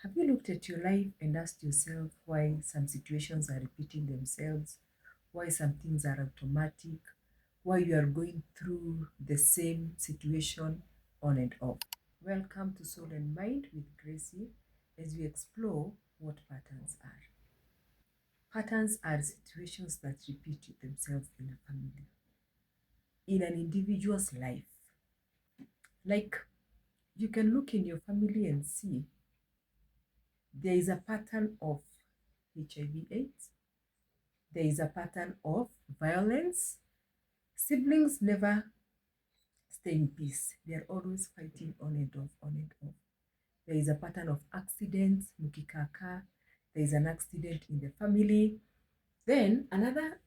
Have you looked at your life and asked yourself why some situations are repeating themselves, why some things are automatic, why you are going through the same situation on and off? Welcome to Soul and Mind with Gracie as we explore what patterns are. Patterns are situations that repeat themselves in a family, in an individual's life. Like you can look in your family and see there is a pattern of HIV/AIDS, there is a pattern of violence. Siblings never stay in peace. They are always fighting on and off, on and off. There is a pattern of accidents, mukikaka. There is an accident in the family. Then another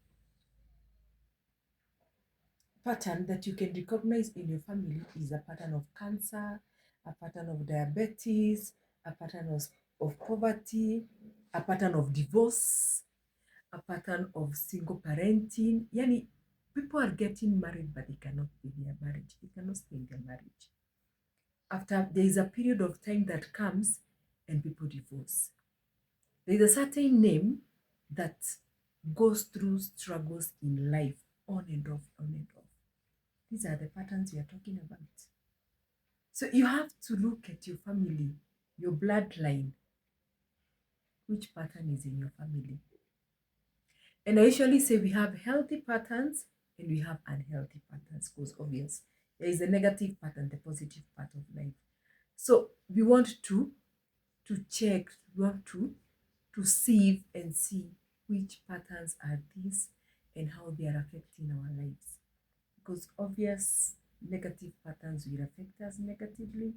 pattern that you can recognize in your family is a pattern of cancer, a pattern of diabetes, a pattern of poverty, a pattern of divorce, a pattern of single parenting. Yani, people are getting married, but they cannot be in their marriage. They cannot stay in their marriage. After there is a period of time that comes and people divorce. There is a certain name that goes through struggles in life, on and off, on and off. These are the patterns we are talking about. So you have to look at your family, your bloodline, which pattern is in your family. And I usually say we have healthy patterns and we have unhealthy patterns because obvious. There is a negative pattern, the positive part of life. So we want to check, we want to sieve and see which patterns are these and how they are affecting our lives. Because obvious negative patterns will affect us negatively.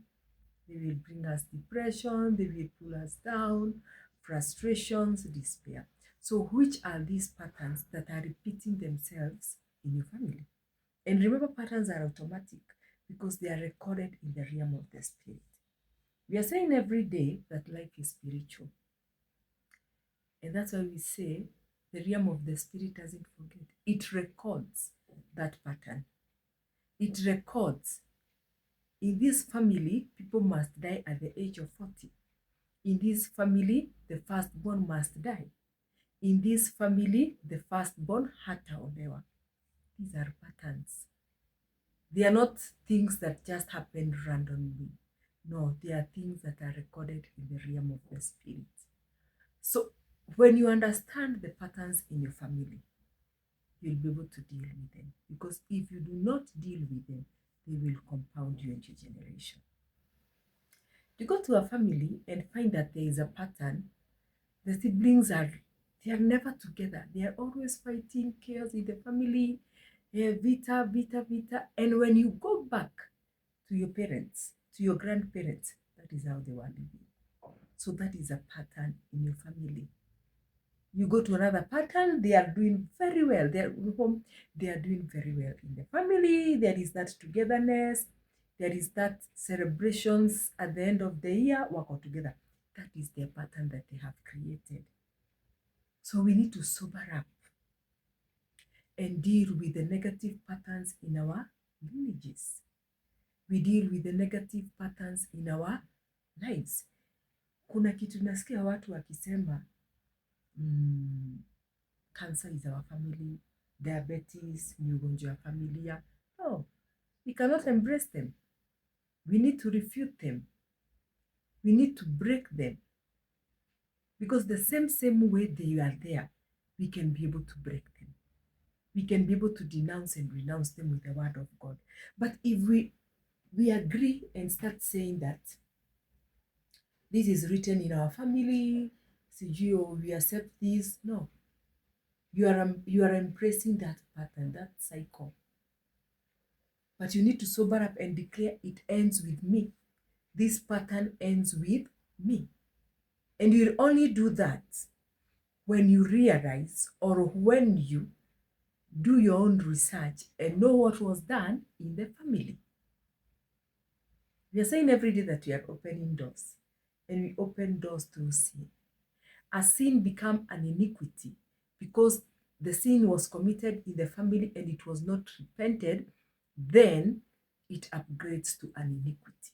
They will bring us depression, they will pull us down, frustrations, despair. So which are these patterns that are repeating themselves in your family? And remember, patterns are automatic because they are recorded in the realm of the spirit. We are saying every day that life is spiritual. And that's why we say the realm of the spirit doesn't forget. It records that pattern. It records. In this family, people must die at the age of 40. In this family, the firstborn must die. In this family, the firstborn hataolewa. These are patterns. They are not things that just happen randomly. No, they are things that are recorded in the realm of the spirit. So when you understand the patterns in your family, you'll be able to deal with them. Because if you do not deal with them, they will compound you into generation. You go to a family and find that there is a pattern. The siblings they are never together. They are always fighting, chaos in the family, vita, vita, vita. And when you go back to your parents, to your grandparents, that is how they were living. So that is a pattern in your family. You go to another pattern, they are doing very well. They are home, they are doing very well in the family. There is that togetherness. There is that celebrations at the end of the year, work all together. That is their pattern that they have created. So we need to sober up and deal with the negative patterns in our lineages. We deal with the negative patterns in our lives. Kuna kitu nasikia watu wakisema, cancer is our family, diabetes ni ugonjwa wa familia. No, we cannot embrace them. We need to refute them. We need to break them. Because the same way they are there, we can be able to break them. We can be able to denounce and renounce them with the word of God. But if we agree and start saying that this is written in our family, we accept this, no. You are embracing that pattern, that cycle. But you need to sober up and declare it ends with me. This pattern ends with me. And you'll only do that when you realize or when you do your own research and know what was done in the family. We are saying every day that we are opening doors, and we open doors through sin. A sin become an iniquity because the sin was committed in the family and it was not repented, then it upgrades to an iniquity.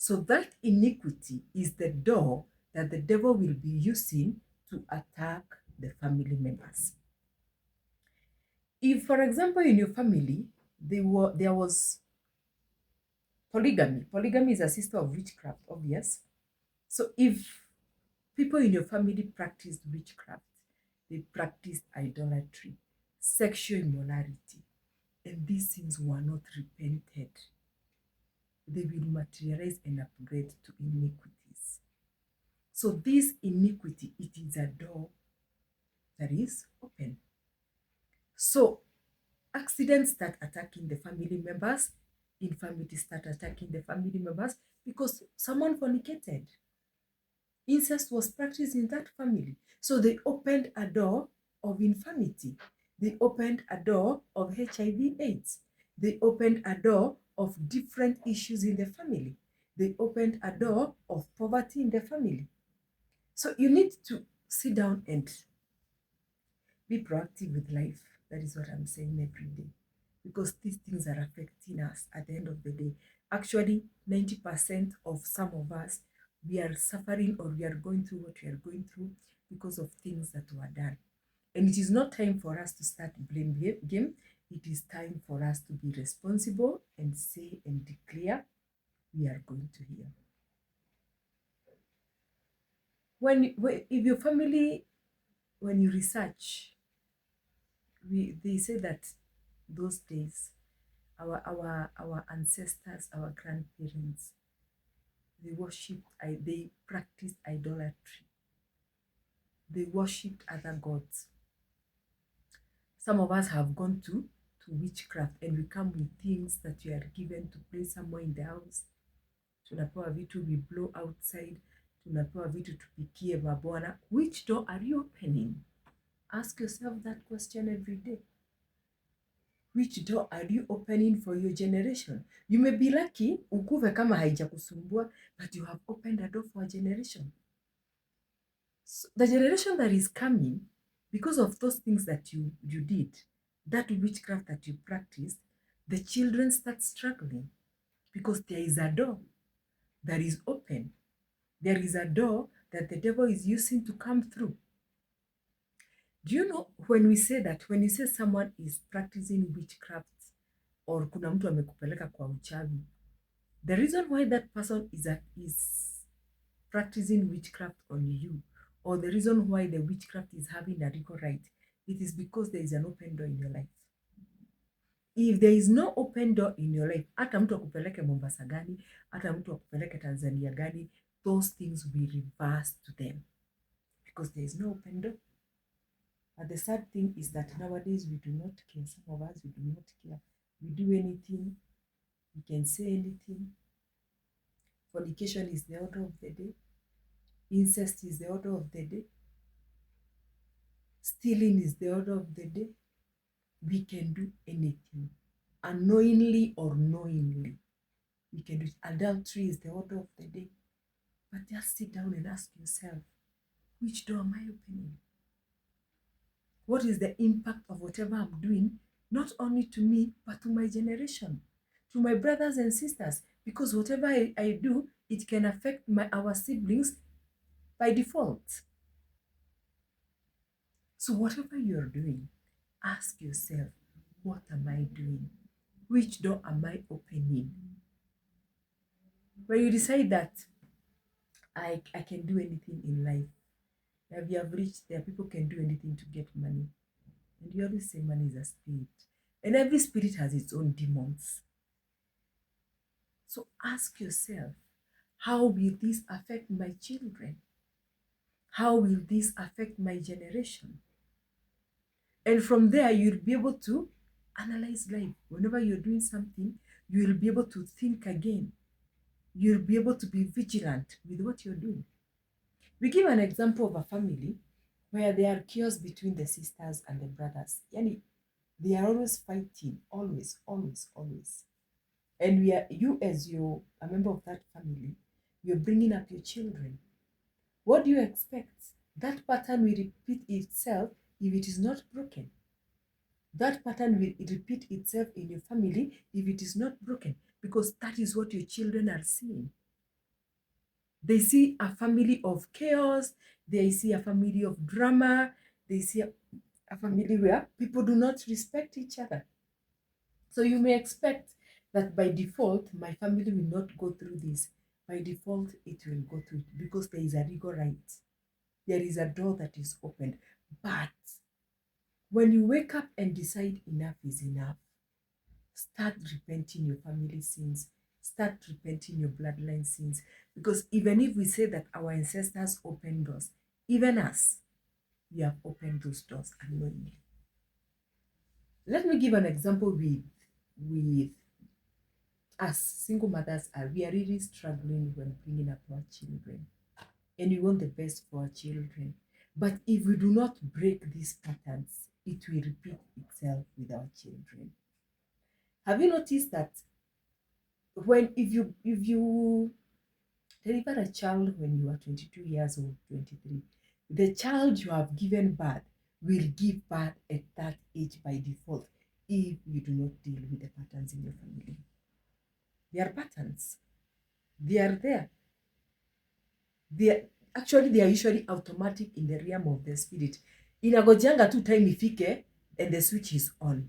So that iniquity is the door that the devil will be using to attack the family members. If, for example, in your family, there was polygamy. Polygamy is a sister of witchcraft, obvious. So if people in your family practiced witchcraft, they practiced idolatry, sexual immorality, and these things were not repented, they will materialize and upgrade to iniquities. So this iniquity, it is a door that is open. So accidents start attacking the family members, infirmities start attacking the family members because someone fornicated. Incest was practiced in that family. So they opened a door of infirmity. They opened a door of HIV/AIDS. They opened a door of different issues in the family. They opened a door of poverty in the family. So you need to sit down and be proactive with life. That is what I'm saying every day. Because these things are affecting us at the end of the day. Actually, 90% of some of us, we are suffering or we are going through what we are going through because of things that were done. And it is not time for us to start blame game. It is time for us to be responsible and say and declare we are going to heal. If your family, when you research, they say that those days, our ancestors, our grandparents, they practiced idolatry. They worshipped other gods. Some of us have gone to witchcraft and we come with things that we are given to place somewhere in the house. Tunapewa vitu, we blow outside. Tunapewa vitu tupikie mabwana. Which door are you opening? Ask yourself that question every day. Which door are you opening for your generation? You may be lucky, ukuve kama haijakusumbua, but you have opened a door for a generation. So the generation that is coming, because of those things that you did, that witchcraft that you practiced, the children start struggling because there is a door that is open. There is a door that the devil is using to come through. Do you know when you say someone is practicing witchcraft or kuna mtu amekupeleka kwa uchawi, the reason why that person is practicing witchcraft on you, or the reason why the witchcraft is having a legal right, it is because there is an open door in your life. If there is no open door in your life, hata mtu akupeleke Mombasa gani, hata mtu akupeleke Tanzania gani, those things will reverse to them because there is no open door. But the sad thing is that nowadays we do not care. Some of us, we do not care. We do anything. We can say anything. Fornication is the order of the day. Incest is the order of the day. Stealing is the order of the day. We can do anything. Unknowingly or knowingly. We can do it. Adultery is the order of the day. But just sit down and ask yourself, which door am I opening? What is the impact of whatever I'm doing, not only to me, but to my generation, to my brothers and sisters? Because whatever I do, it can affect our siblings by default. So whatever you're doing, ask yourself, what am I doing? Which door am I opening? When you decide that I can do anything in life, we have reached there, people can do anything to get money. And you always say money is a spirit. And every spirit has its own demons. So ask yourself, how will this affect my children? How will this affect my generation? And from there, you'll be able to analyze life. Whenever you're doing something, you'll be able to think again. You'll be able to be vigilant with what you're doing. We give an example of a family where there are chaos between the sisters and the brothers. Yani, they are always fighting, always. And you as a member of that family, you're bringing up your children. What do you expect? That pattern will repeat itself if it is not broken. That pattern will repeat itself in your family if it is not broken, because that is what your children are seeing. They see a family of chaos, they see a family of drama, they see a family where people do not respect each other. So you may expect that by default, my family will not go through this. By default, it will go through it because there is a legal right. There is a door that is opened. But when you wake up and decide enough is enough, start repenting your family sins, start repenting your bloodline sins. Because even if we say that our ancestors opened doors, even us, we have opened those doors unknowingly. Let me give an example with us single mothers we are really struggling when bringing up our children. And we want the best for our children. But if we do not break these patterns, it will repeat itself with our children. Have you noticed that when if you deliver a child when you are 22 years old, 23, the child you have given birth will give birth at that age by default if you do not deal with the patterns in your family. There are patterns. They are there. They are usually automatic in the realm of the spirit. Inagojanga tu time ifike and the switch is on.